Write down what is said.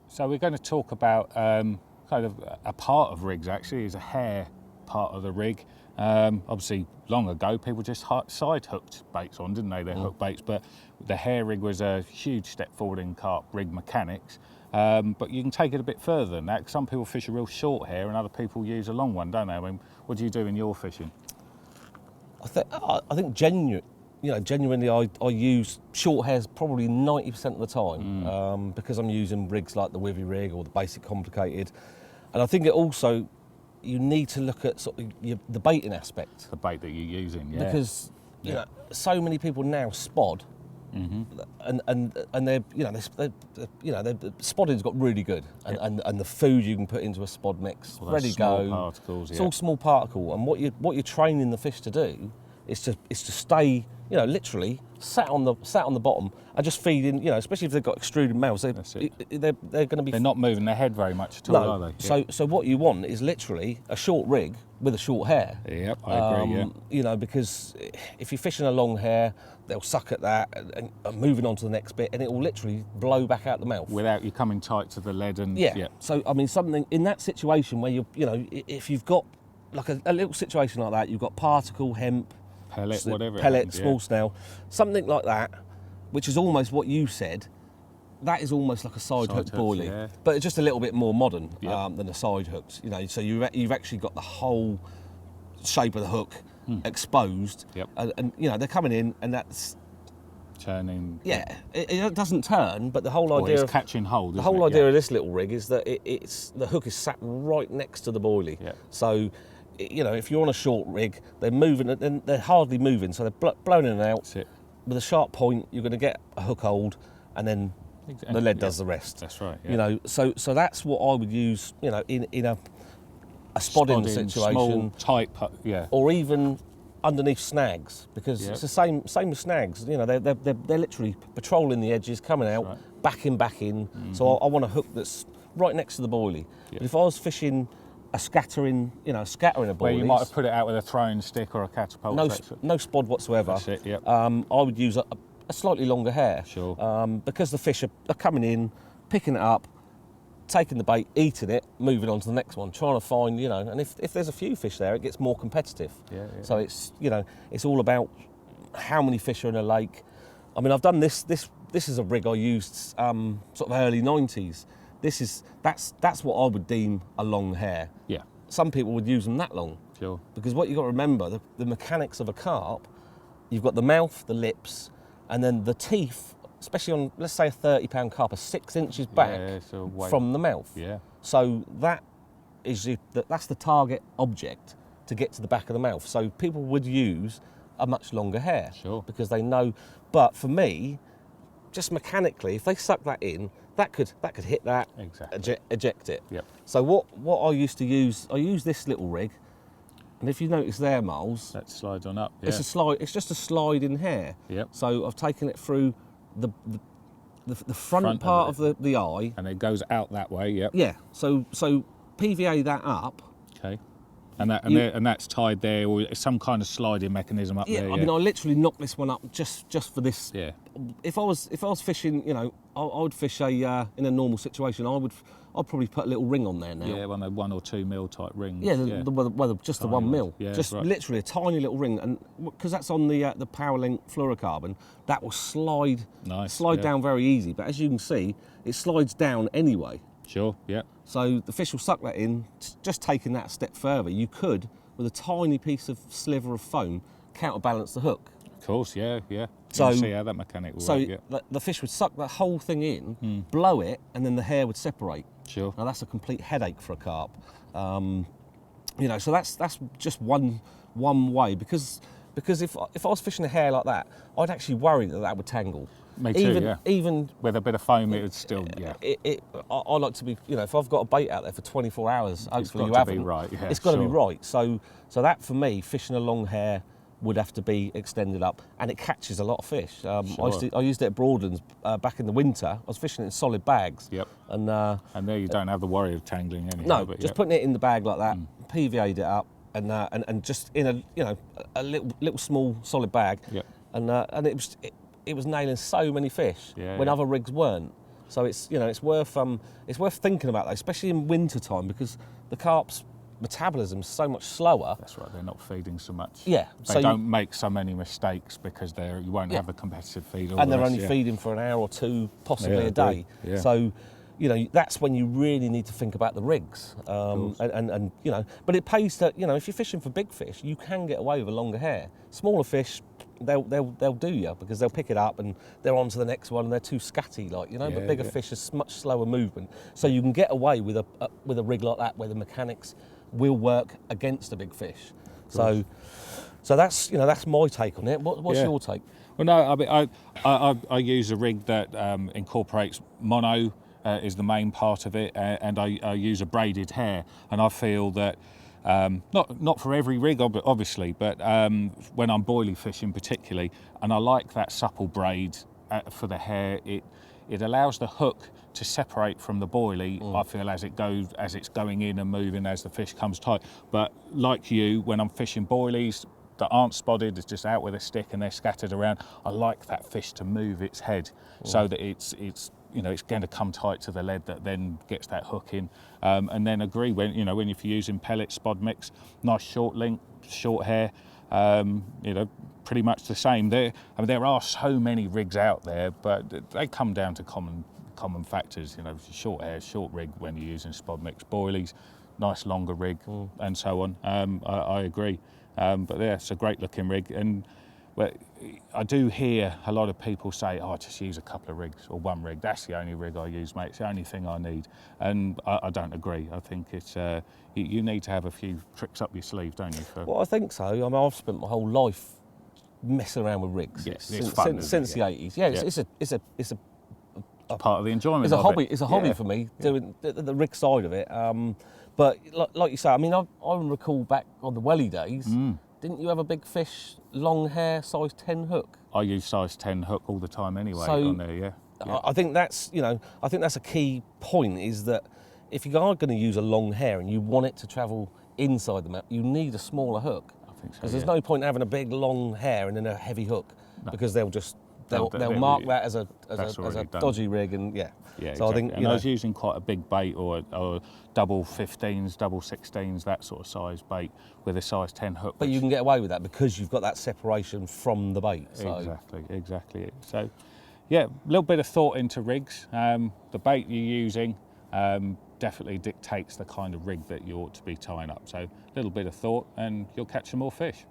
So we're going to talk about kind of a part of rigs actually, is a hair part of the rig. Obviously, long ago, people just side hooked baits on, didn't they? Their hook baits, but the hair rig was a huge step forward in carp rig mechanics. But you can take it a bit further than that. Some people fish a real short hair, and other people use a long one, don't they? I mean, what do you do in your fishing? I think genuinely, I use short hairs probably 90% of the time because I'm using rigs like the Wivy rig or the basic complicated, and I think it also you need to look at sort of the baiting aspect. The bait that you're using, yeah. Because you know, so many people now spod, and they're the spodding's got really good, and the food you can put into a spod mix, ready to go. Particles, it's all small particle, and what you're training the fish to do is to stay, literally sat on the bottom and just feeding. Especially if they've got extruded mouths, they're going to be. They're not moving their head very much at all, are they? So what you want is literally a short rig with a short hair. Yep, I agree. Yeah. Because if you're fishing a long hair, they'll suck at that and moving on to the next bit, and it will literally blow back out the mouth without you coming tight to the lead. And So I mean, something in that situation where if you've got like a little situation like that, you've got particle, hemp, pellet, whatever, pellet, small snail, something like that, which is almost what you said. That is almost like a side hook boilie, but it's just a little bit more modern than a side hooks. So you've actually got the whole shape of the hook exposed, and they're coming in, and that's turning. Yeah, it doesn't turn, but the whole idea of catching hold. The whole idea of this little rig is that it's the hook is sat right next to the boilie. Yeah. So, if you're on a short rig, they're moving, and they're hardly moving, so they're blown in and out. That's it. With a sharp point, you're going to get a hook hold, and then the lead does the rest. That's right. Yeah. So that's what I would use. In a spodding situation, small, tight, or even underneath snags, because it's the same with snags. They're literally patrolling the edges, coming out, backing back in. Mm-hmm. So I want a hook that's right next to the boilie. But if I was fishing a scattering a boilie, where you might have put it out with a throwing stick or a catapult. No spod whatsoever. That's it. Yep. I would use a slightly longer hair. Sure. Because the fish are coming in, picking it up, taking the bait, eating it, moving on to the next one, trying to find, and if there's a few fish there, it gets more competitive. Yeah. So it's, it's all about how many fish are in a lake. I mean, I've done this is a rig I used sort of early 90s. That's what I would deem a long hair. Yeah. Some people would use them that long. Sure. Because what you've got to remember, the mechanics of a carp, you've got the mouth, the lips, and then the teeth, especially on, let's say, a 30-pound carp, are 6 inches back from the mouth. Yeah. So that's the target object to get to the back of the mouth. So people would use a much longer hair. Sure. Because they know. But for me, just mechanically, if they suck that in, that could hit that, eject it. Yep. So what I used to use, I use this little rig, and if you notice there, Miles, that slides on up. Yeah. It's a slide. It's just a slide in hair. Yep. So I've taken it through the front part of the eye, and it goes out that way. Yep. Yeah. So PVA that up. Okay. And that's tied there, or some kind of sliding mechanism up there. I mean, I literally knocked this one up just for this. Yeah. If I was fishing, I would fish in a normal situation. I'd probably put a little ring on there now. Yeah, one of 1 or 2 mil type rings. Yeah, just the 1 mil. Yeah, just literally a tiny little ring, and because that's on the PowerLink fluorocarbon, that will slide down very easy. But as you can see, it slides down anyway. Sure. Yeah. So the fish will suck that in. Just taking that a step further, you could, with a tiny piece of sliver of foam, counterbalance the hook. Of course, yeah. So see how that mechanic will work. Yeah. The fish would suck that whole thing in, blow it, and then the hair would separate. Sure. Now that's a complete headache for a carp. So that's just one way, because if I was fishing a hair like that, I'd actually worry that would tangle. Me too, Even with a bit of foam, it would still, I like to be, if I've got a bait out there for 24 hours, hopefully you haven't. Be right. Yeah, it's got to be right. So that for me, fishing a long hair would have to be extended up, and it catches a lot of fish. I used it at Broadlands back in the winter. I was fishing it in solid bags. Yep. And there you don't have the worry of tangling anyhow. No, just putting it in the bag like that, PVA'd it up, and just in a little small solid bag. Yep. And it was nailing so many fish when other rigs weren't. So it's it's worth thinking about that, especially in winter time, because the carp's metabolism's so much slower. That's right. They're not feeding so much. Yeah, They don't make so many mistakes because you won't have a competitive feed. And they're only feeding for an hour or two, possibly a day. Yeah. So, that's when you really need to think about the rigs. And but it pays to, if you're fishing for big fish, you can get away with a longer hair. Smaller fish, they'll do you, because they'll pick it up and they're on to the next one and they're too scatty, but bigger fish is much slower movement. So you can get away with a rig like that where the mechanics will work against a big fish. So that's that's my take on it. What's your take? Well, no, I mean, I use a rig that incorporates mono. Is the main part of it, and I use a braided hair, and I feel that not for every rig obviously, but when I'm boilie fishing particularly, and I like that supple braid for the hair, it allows the hook to separate from the boilie. I feel as it's going in and moving as the fish comes tight. But like you, when I'm fishing boilies that aren't spotted, it's just out with a stick and they're scattered around, I like that fish to move its head so that it's going to come tight to the lead that then gets that hook in. And then agree when you're using pellet spod mix, nice short link, short hair, pretty much the same. There are so many rigs out there, but they come down to common factors. Short hair, short rig when you're using spod mix, boilies, nice longer rig, and so on. I agree. But yeah, it's a great looking rig, and I do hear a lot of people say, "Oh, I just use a couple of rigs or one rig. That's the only rig I use, mate. It's the only thing I need." And I don't agree. I think it's you need to have a few tricks up your sleeve, don't you? Well, I think so. I mean, I've spent my whole life messing around with rigs it's fun, since the 80s. Yeah, it's a part of the enjoyment. It's a hobby. It's a hobby for me, doing the rig side of it. But like you say, I mean, I recall back on the welly days. Didn't you have a big fish, long hair, size 10 hook? I use size 10 hook all the time anyway on there. Yeah. I think that's a key point, is that if you are going to use a long hair and you want it to travel inside the map, you need a smaller hook. I think so. Because there's no point having a big long hair and then a heavy hook, because they'll mark that as a dodgy rig, and Yeah, so exactly. I think I was using quite a big bait or double 15s, double 16s, that sort of size bait with a size 10 hook. But you can get away with that because you've got that separation from the bait. So. Exactly. So, yeah, a little bit of thought into rigs. The bait you're using definitely dictates the kind of rig that you ought to be tying up. So, a little bit of thought and you'll catch some more fish.